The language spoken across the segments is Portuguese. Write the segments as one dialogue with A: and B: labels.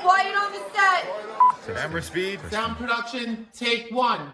A: Quiet on the set.
B: Camera speed.
C: Sound production, take one.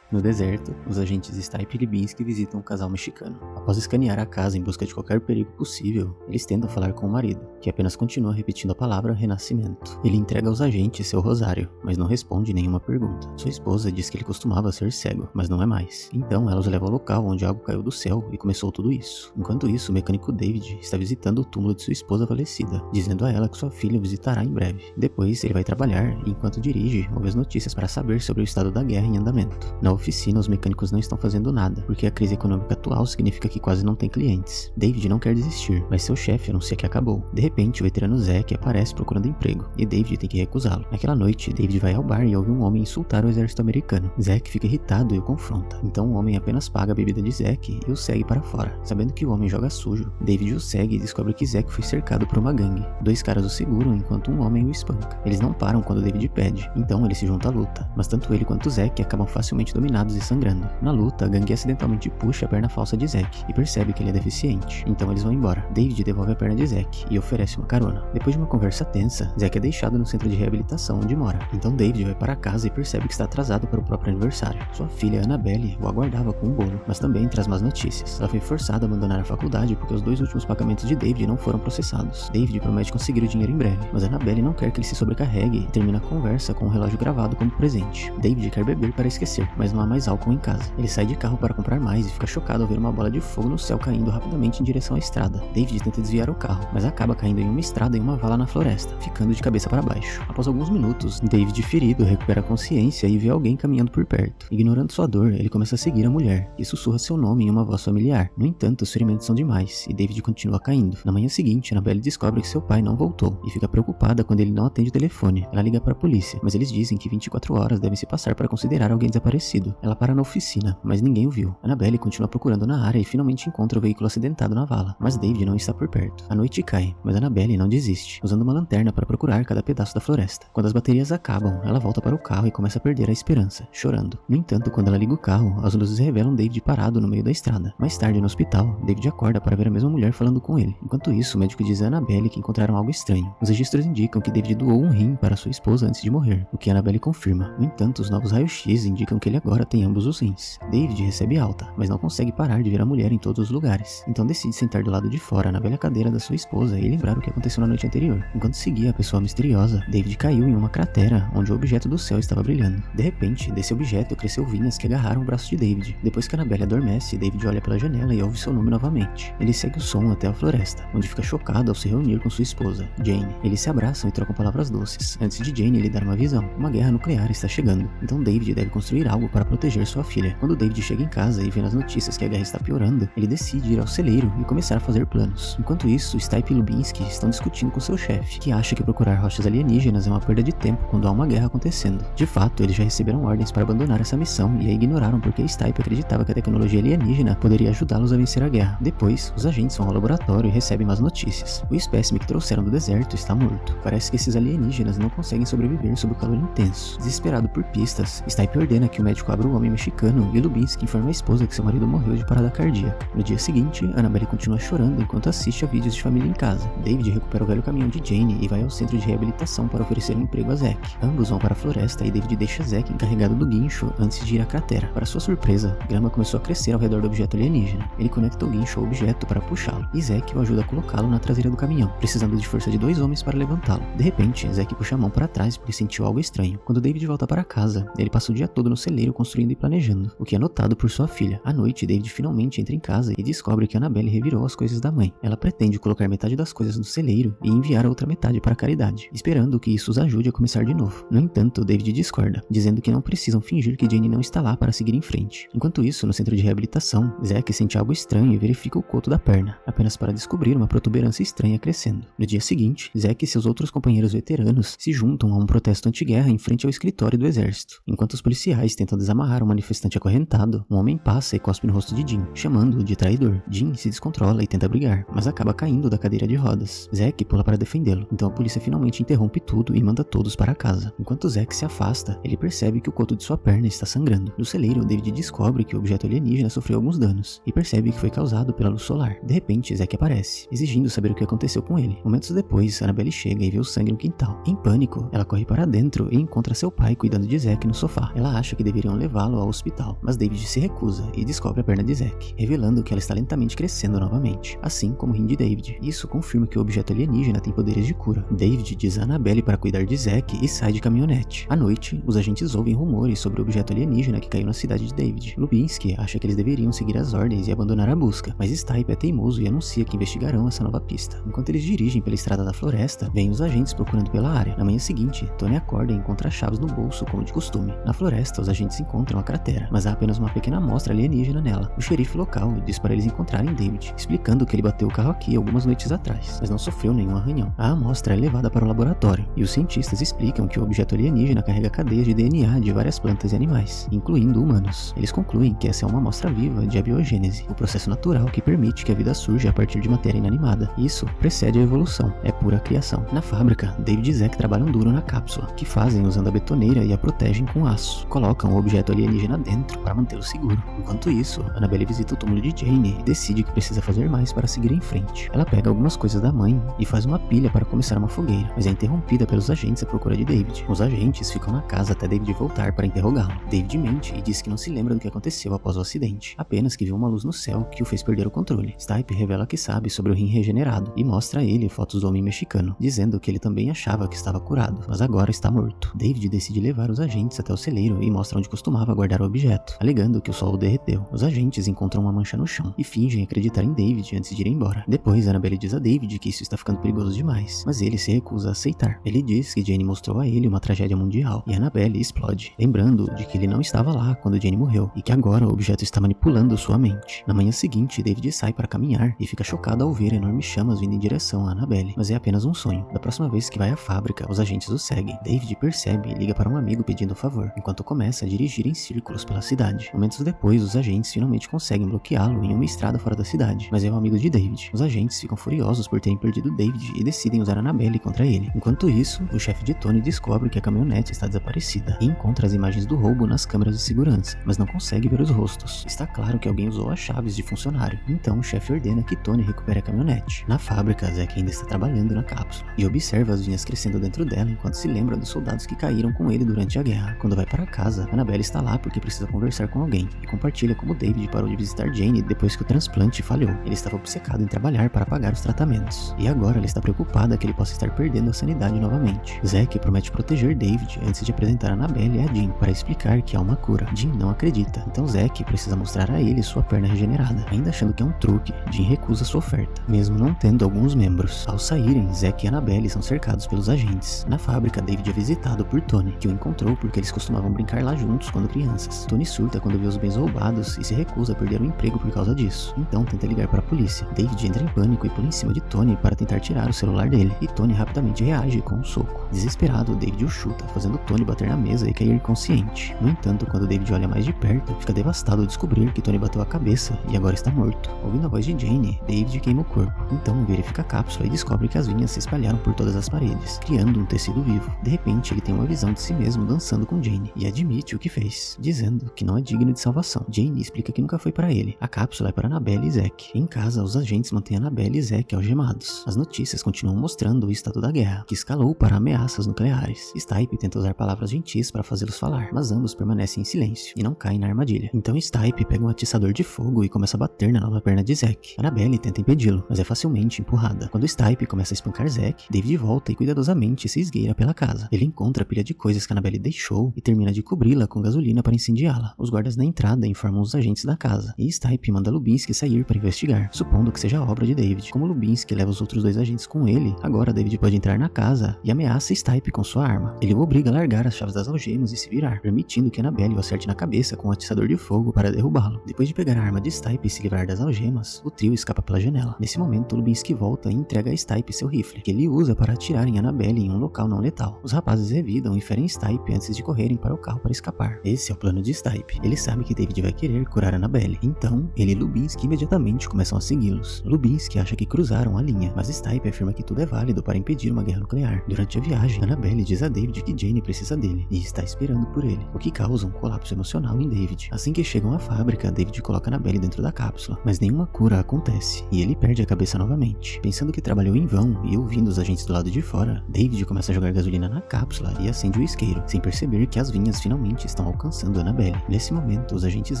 D: No deserto, os agentes Stipe e Libinski visitam um casal mexicano. Após escanear a casa em busca de qualquer perigo possível, eles tentam falar com o marido, que apenas continua repetindo a palavra renascimento. Ele entrega aos agentes seu rosário, mas não responde nenhuma pergunta. Sua esposa diz que ele costumava ser cego, mas não é mais. Então ela os leva ao local onde algo caiu do céu e começou tudo isso. Enquanto isso, o mecânico David está visitando o túmulo de sua esposa falecida, dizendo a ela que sua filha o visitará em breve. Depois, ele vai trabalhar e, enquanto dirige, ouve as notícias para saber sobre o estado da guerra em andamento. Na oficina, os mecânicos não estão fazendo nada, porque a crise econômica atual significa que quase não tem clientes. David não quer desistir, mas seu chefe anuncia que acabou. De repente, o veterano Zack aparece procurando emprego, e David tem que recusá-lo. Naquela noite, David vai ao bar e ouve um homem insultar o exército americano. Zack fica irritado e o confronta. Então o homem apenas paga a bebida de Zack e o segue para fora. Sabendo que o homem joga sujo, David o segue e descobre que Zack foi cercado por uma gangue. Dois caras o seguram enquanto um homem o espanca. Eles não param quando David pede, então ele se junta à luta. Mas tanto ele quanto Zack acabam facilmente dominados e sangrando. Na luta, a gangue acidentalmente puxa a perna falsa de Zack e percebe que ele é deficiente, então eles vão embora. David devolve a perna de Zack e oferece uma carona. Depois de uma conversa tensa, Zack é deixado no centro de reabilitação onde mora. Então David vai para casa e percebe que está atrasado para o próprio aniversário. Sua filha Annabelle o aguardava com um bolo, mas também traz más notícias. Ela foi forçada a abandonar a faculdade porque os 2 últimos pagamentos de David não foram processados. David promete conseguir o dinheiro em breve, mas Annabelle não quer que ele se sobrecarregue e termina a conversa com um relógio gravado como presente. David quer beber para esquecer, mas não há mais álcool em casa. Ele sai de carro para comprar mais e fica chocado ao ver uma bola de fogo no céu caindo rapidamente em direção à estrada. David tenta desviar o carro, mas acaba caindo em uma estrada em uma vala na floresta, ficando de cabeça para baixo. Após alguns minutos, David, ferido, recupera a consciência e vê alguém caminhando por perto. Ignorando sua dor, ele começa a seguir a mulher, e sussurra seu nome em uma voz familiar. No entanto, os ferimentos são demais, e David continua caindo. Na manhã seguinte, Annabelle descobre que seu pai não voltou, e fica preocupada quando ele não atende o telefone. Ela liga para a polícia, mas eles dizem que 24 horas devem se passar para considerar alguém desaparecido. Ela para na oficina, mas ninguém o viu. Annabelle continua procurando na área e finalmente encontra o veículo acidentado na vala, mas David não está por perto. A noite cai, mas Annabelle não desiste, usando uma lanterna para procurar cada pedaço da floresta. Quando as baterias acabam, ela volta para o carro e começa a perder a esperança, chorando. No entanto, quando ela liga o carro, as luzes revelam David parado no meio da estrada. Mais tarde, no hospital, David acorda para ver a mesma mulher falando com ele. Enquanto isso, o médico diz a Annabelle que encontraram algo estranho. Os registros indicam que David doou um rim para sua esposa antes de morrer, o que Annabelle confirma. No entanto, os novos raios-x indicam que ele agora tem ambos os rins. David recebe alta, mas não consegue parar de ver a mulher em todos os lugares. Então decide sentar do lado de fora na velha cadeira da sua esposa e lembrar o que aconteceu na noite anterior. Enquanto seguia a pessoa misteriosa, David caiu em uma cratera onde o objeto do céu estava brilhando. De repente, desse objeto cresceu vinhas que agarraram o braço de David. Depois que Annabelle adormece, David olha pela janela e ouve seu nome novamente. Ele segue o som até a floresta, onde fica chocado ao se reunir com sua esposa, Jane. Eles se abraçam e trocam palavras doces, antes de Jane lhe dar uma visão. Uma guerra nuclear está chegando, então David deve construir algo para proteger sua filha. Quando David chega em casa e vê nas notícias que a guerra está piorando, ele decide ir ao celeiro e começar a fazer planos. Enquanto isso, Stipe e Lubinski estão discutindo com seu chefe, que acha que procurar rochas alienígenas é uma perda de tempo quando há uma guerra acontecendo. De fato, eles já receberam ordens para abandonar essa missão e a ignoraram porque Stipe acreditava que a tecnologia alienígena poderia ajudá-los a vencer a guerra. Depois, os agentes vão ao laboratório e recebem más notícias. O espécime que trouxeram do deserto está morto. Parece que esses alienígenas não conseguem sobreviver sob o calor intenso. Desesperado por pistas, Stipe ordena que o médico abra o homem mexicano e Lubinski informa a esposa que seu marido morreu de parada cardíaca. No dia seguinte, Annabelle continua chorando enquanto assiste a vídeos de família em casa. David recupera o velho caminhão de Jane e vai ao centro de reabilitação para oferecer um emprego a Zack. Ambos vão para a floresta e David deixa Zack encarregado do guincho antes de ir à cratera. Para sua surpresa, grama começou a crescer ao redor do objeto alienígena. Ele conecta o guincho ao objeto para puxá-lo, e Zack o ajuda a colocá-lo na traseira do caminhão, precisando de força de 2 homens para levantá-lo. De repente, Zack puxa a mão para trás porque sentiu algo estranho. Quando David volta para casa, ele passa o dia todo no celeiro construindo e planejando, o que é notado por sua filha. À noite, David finalmente entra em casa e descobre que Annabelle revirou as coisas da mãe. Ela pretende colocar metade das coisas no celeiro e enviar a outra metade para a caridade, esperando que isso os ajude a começar de novo. No entanto, David discorda, dizendo que não precisam fingir que Jane não está lá para seguir em frente. Enquanto isso, no centro de reabilitação, Zack sente algo estranho e verifica o coto da perna, apenas para descobrir uma protuberância estranha crescendo. No dia seguinte, Zack e seus outros companheiros veteranos se juntam a um protesto anti-guerra em frente ao escritório do exército. Enquanto os policiais tentam desamarrar um manifestante acorrentado, um homem passa e cospe no rosto de Jim, chamando-o de traidor. Jim se descontrola e tenta brigar, mas acaba caindo da cadeira de rodas. Zack pula para defendê-lo, então a polícia finalmente interrompe tudo e manda todos para casa. Enquanto Zack se afasta, ele percebe que o coto de sua perna está sangrando. No celeiro, David descobre que o objeto alienígena sofreu alguns danos e percebe que foi causado pela luz solar. De repente, repente, Zack aparece, exigindo saber o que aconteceu com ele. Momentos depois, Annabelle chega e vê o sangue no quintal. Em pânico, ela corre para dentro e encontra seu pai cuidando de Zack no sofá. Ela acha que deveriam levá-lo ao hospital, mas David se recusa e descobre a perna de Zack, revelando que ela está lentamente crescendo novamente, assim como o rim de David. Isso confirma que o objeto alienígena tem poderes de cura. David diz a Annabelle para cuidar de Zack e sai de caminhonete. À noite, os agentes ouvem rumores sobre o objeto alienígena que caiu na cidade de David. Lubinsky acha que eles deveriam seguir as ordens e abandonar a busca, mas Stipe é teimoso e anuncia que investigarão essa nova pista. Enquanto eles dirigem pela estrada da floresta, vêm os agentes procurando pela área. Na manhã seguinte, Tony acorda e encontra chaves no bolso, como de costume. Na floresta, os agentes encontram a cratera, mas há apenas uma pequena amostra alienígena nela. O xerife local diz para eles encontrarem David, explicando que ele bateu o carro aqui algumas noites atrás, mas não sofreu nenhum arranhão. A amostra é levada para o laboratório, e os cientistas explicam que o objeto alienígena carrega cadeias de DNA de várias plantas e animais, incluindo humanos. Eles concluem que essa é uma amostra viva de abiogênese, o processo natural que permite que a vida surja a partir de matéria inanimada. Isso precede a evolução, é pura criação. Na fábrica, David e Zack trabalham duro na cápsula, que fazem usando a betoneira e a protegem com aço. Colocam o objeto alienígena dentro para mantê-lo seguro. Enquanto isso, Annabelle visita o túmulo de Jane e decide que precisa fazer mais para seguir em frente. Ela pega algumas coisas da mãe e faz uma pilha para começar uma fogueira, mas é interrompida pelos agentes à procura de David. Os agentes ficam na casa até David voltar para interrogá-lo. David mente e diz que não se lembra do que aconteceu após o acidente, apenas que viu uma luz no céu que o fez perder o controle. Stipe revela que sabe sobre o rim regenerado e mostra a ele fotos do homem mexicano, dizendo que ele também achava que estava curado, mas agora está morto. David decide levar os agentes até o celeiro e mostra onde costumava guardar o objeto, alegando que o sol o derreteu. Os agentes encontram uma mancha no chão e fingem acreditar em David antes de ir embora. Depois, Annabelle diz a David que isso está ficando perigoso demais, mas ele se recusa a aceitar. Ele diz que Jane mostrou a ele uma tragédia mundial e Annabelle explode, lembrando de que ele não estava lá quando Jane morreu e que agora o objeto está manipulando sua mente. Na manhã seguinte, David sai para caminhar e fica chocado ao ver enormes chamas vindo em direção a Annabelle, mas é apenas um sonho. Da próxima vez que vai à fábrica, os agentes o seguem. David percebe e liga para um amigo pedindo um favor, enquanto começa a dirigir em círculos pela cidade. Momentos depois, os agentes finalmente conseguem bloqueá-lo em uma estrada fora da cidade, mas é o amigo de David. Os agentes ficam furiosos por terem perdido David e decidem usar Annabelle contra ele. Enquanto isso, o chefe de Tony descobre que a caminhonete está desaparecida e encontra as imagens do roubo nas câmeras de segurança, mas não consegue ver os rostos. Está claro que alguém usou as chaves de funcionário, então o chefe ordena que Tony recupere a caminhonete. Na fábrica, Zack ainda está trabalhando na cápsula e observa as vinhas crescendo dentro dela enquanto se lembra dos soldados que caíram com ele durante a guerra. Quando vai para casa, Annabelle está lá porque precisa conversar com alguém e compartilha como David parou de visitar Jane depois que o transplante falhou. Ele estava obcecado em trabalhar para pagar os tratamentos e agora ela está preocupada que ele possa estar perdendo a sanidade novamente. Zack promete proteger David antes de apresentar Annabelle a Jean para explicar que há uma cura. Jean não acredita, então Zack precisa mostrar a ele sua perna regenerada. Ainda achando que é um truque, Jean recusa sua oferta, mesmo não tendo alguns membros. Ao saírem, Zack e Annabelle são cercados pelos agentes. Na fábrica, David é visitado por Tony, que o encontrou porque eles costumavam brincar lá juntos quando crianças. Tony surta quando vê os bens roubados e se recusa a perder o emprego por causa disso. Então tenta ligar para a polícia. David entra em pânico e pula em cima de Tony para tentar tirar o celular dele, e Tony rapidamente reage com um soco. Desesperado, David o chuta, fazendo Tony bater na mesa e cair inconsciente. No entanto, quando David olha mais de perto, fica devastado ao descobrir que Tony bateu a cabeça e agora está morto. Ouvindo a voz de Jane, David queima o corpo. Então verifica a cápsula e descobre que as vinhas se espalharam por todas as paredes, criando um tecido vivo. De repente, ele tem uma visão de si mesmo dançando com Jane e admite o que fez, dizendo que não é digno de salvação. Jane explica que nunca foi para ele. A cápsula é para Annabelle e Zack. Em casa, os agentes mantêm Annabelle e Zack algemados. As notícias continuam mostrando o estado da guerra, que escalou para ameaças nucleares. Stipe tenta usar palavras gentis para fazê-los falar, mas ambos permanecem em silêncio e não caem na armadilha. Então Stipe pega um atiçador de fogo e começa a bater na nova perna de Zack. Annabelle tenta impedi-lo, mas é facilmente empurrada. Quando Stipe começa a espancar Zack, David volta e cuidadosamente se esgueira pela casa. Ele encontra a pilha de coisas que Annabelle deixou e termina de cobri-la com gasolina para incendiá-la. Os guardas na entrada informam os agentes da casa, e Stipe manda Lubinsky sair para investigar, supondo que seja obra de David. Como Lubinsky leva os outros dois agentes com ele, agora David pode entrar na casa e ameaça Stipe com sua arma. Ele o obriga a largar as chaves das algemas e se virar, permitindo que Annabelle o acerte na cabeça com um atiçador de fogo para derrubá-lo. Depois de pegar a arma de Stipe e se livrar das algemas, o trio escapa pela janela. Nesse momento, Lubinsky volta e entrega a Stipe seu rifle, que ele usa para atirar em Annabelle em um local não letal. Os rapazes revidam e ferem Stipe antes de correrem para o carro para escapar. Esse é o plano de Stipe. Ele sabe que David vai querer curar Annabelle, então ele e Lubinsky imediatamente começam a segui-los. Lubinsky acha que cruzaram a linha, mas Stipe afirma que tudo é válido para impedir uma guerra nuclear. Durante a viagem, Annabelle diz a David que Jane precisa dele e está esperando por ele, o que causa um colapso emocional em David. Assim que chegam à fábrica, David coloca Annabelle dentro da cápsula, mas nenhuma cura acontece. acontece, e ele perde a cabeça novamente. Pensando que trabalhou em vão e ouvindo os agentes do lado de fora, David começa a jogar gasolina na cápsula e acende o isqueiro, sem perceber que as vinhas finalmente estão alcançando Annabelle. Nesse momento, os agentes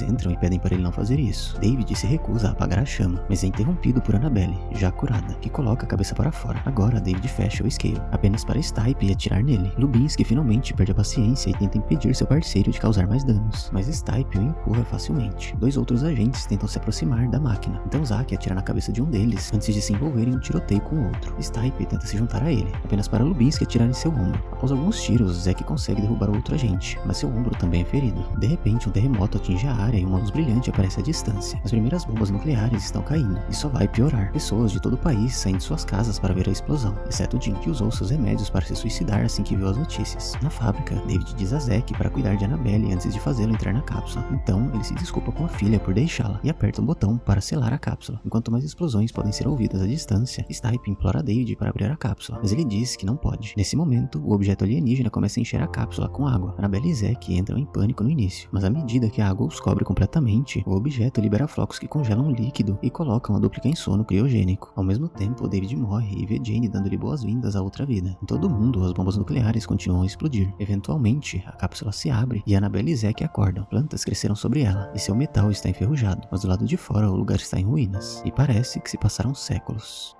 D: entram e pedem para ele não fazer isso. David se recusa a apagar a chama, mas é interrompido por Annabelle, já curada, que coloca a cabeça para fora. Agora, David fecha o isqueiro, apenas para Stipe atirar nele. Lubinsky finalmente perde a paciência e tenta impedir seu parceiro de causar mais danos, mas Stipe o empurra facilmente. Dois outros agentes tentam se aproximar da máquina, então Zack atira na cabeça de um deles antes de se envolver em um tiroteio com o outro. Stipe tenta se juntar a ele, apenas para Lubinsky atirar em seu ombro. Após alguns tiros, Zack consegue derrubar o outro agente, mas seu ombro também é ferido. De repente, um terremoto atinge a área e uma luz brilhante aparece à distância. As primeiras bombas nucleares estão caindo, e só vai piorar. Pessoas de todo o país saem de suas casas para ver a explosão, exceto Jim, que usou seus remédios para se suicidar assim que viu as notícias. Na fábrica, David diz a Zack para cuidar de Annabelle antes de fazê-lo entrar na cápsula. Então, ele se desculpa com a filha por deixá-la e aperta um botão para selar a cápsula. Enquanto mais explosões podem ser ouvidas à distância, Stipe implora a David para abrir a cápsula, mas ele diz que não pode. Nesse momento, o objeto alienígena começa a encher a cápsula com água. Annabelle e Zack entram em pânico no início, mas à medida que a água os cobre completamente, o objeto libera flocos que congelam o líquido e colocam a dúplica em sono criogênico. Ao mesmo tempo, David morre e vê Jane dando-lhe boas-vindas a outra vida. Em todo o mundo, as bombas nucleares continuam a explodir. Eventualmente, a cápsula se abre e Annabelle e Zack acordam. Plantas cresceram sobre ela e seu metal está enferrujado, mas do lado de fora o lugar está em ruínas, e parece que se passaram séculos.